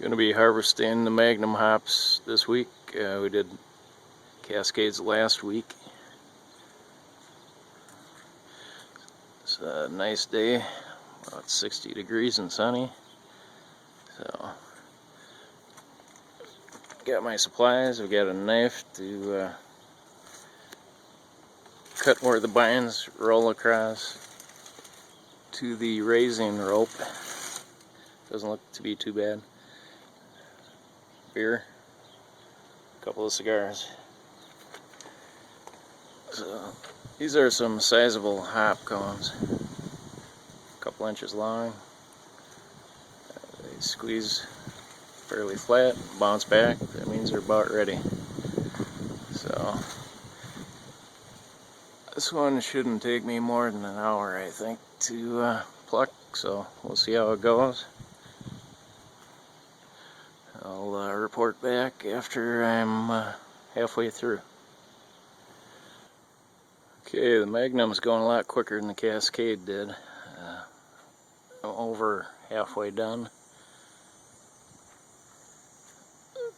Going to be harvesting the Magnum hops this week. We did Cascades last week. It's a nice day, about 60 degrees and sunny. So, got my supplies. I've got a knife to cut where the bines roll across to the raising rope. Doesn't look to be too bad. Beer, a couple of cigars. So these are some sizable hop cones, a couple inches long. They squeeze fairly flat, bounce back. That means they're about ready. So this one shouldn't take me more than an hour, I think, to pluck. So we'll see how it goes. I'll report back after I'm halfway through. Okay, the Magnum's going a lot quicker than the Cascade did. I'm over halfway done.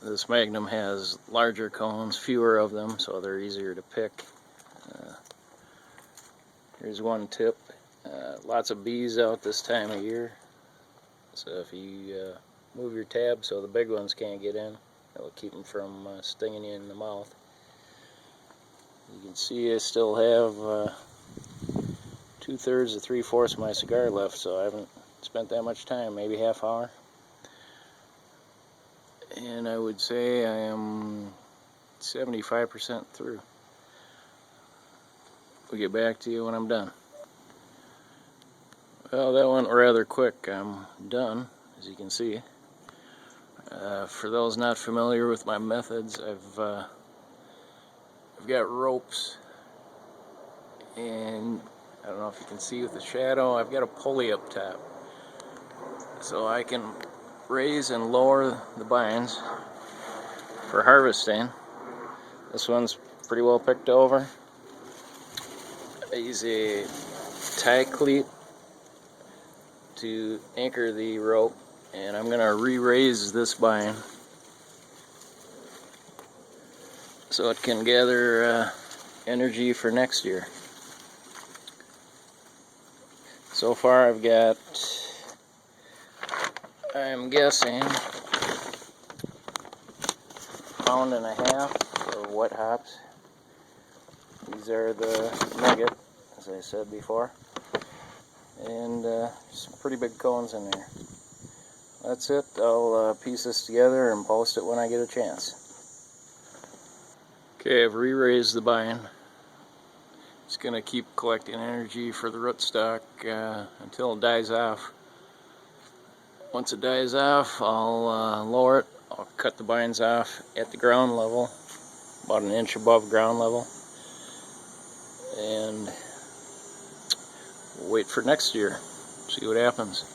This Magnum has larger cones, fewer of them, so they're easier to pick. Here's one tip. Lots of bees out this time of year. So if you move your tab so the big ones can't get in, it'll keep them from stinging you in the mouth. You can see I still have 2/3 to 3/4 of my cigar left, so I haven't spent that much time, maybe half hour. And I would say I am 75% through. We'll get back to you when I'm done. Well, that went rather quick. I'm done, as you can see. For those not familiar with my methods, I've got ropes, and I don't know if you can see with the shadow, I've got a pulley up top, so I can raise and lower the bines for harvesting. This one's pretty well picked over. I use a tie cleat to anchor the rope, and I'm going to re-raise this bine so it can gather energy for next year. So far I've got, I'm guessing, 1.5 pounds of wet hops. These are the Nugget, as I said before, and some pretty big cones in there. That's it. I'll piece this together and post it when I get a chance. Okay, I've re-raised the bine. It's going to keep collecting energy for the rootstock until it dies off. Once it dies off, I'll lower it. I'll cut the bines off at the ground level, about 1 inch above ground level, and wait for next year, see what happens.